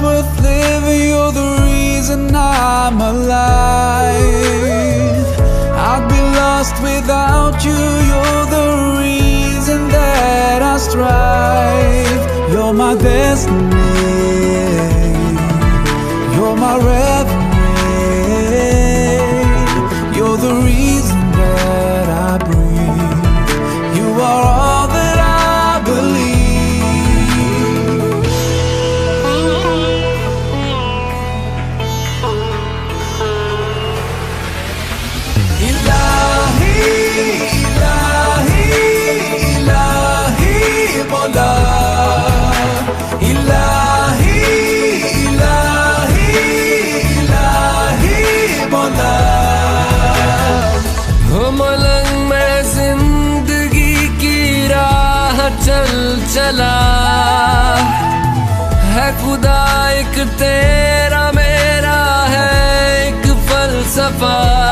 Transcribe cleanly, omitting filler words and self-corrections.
worth living, you're the reason I'm alive. I'd be lost without you, you're the reason that I strive. You're my destiny, you're my reverie, you're the reason that I breathe. You are all that I believe. Ilahi, ilahi, ilahi, Mola. Ilahi, ilahi, ilahi, Mola. हो मलंग में जिंदगी की राह चल चला है खुदा एक तेरा मेरा है एक फलसफा।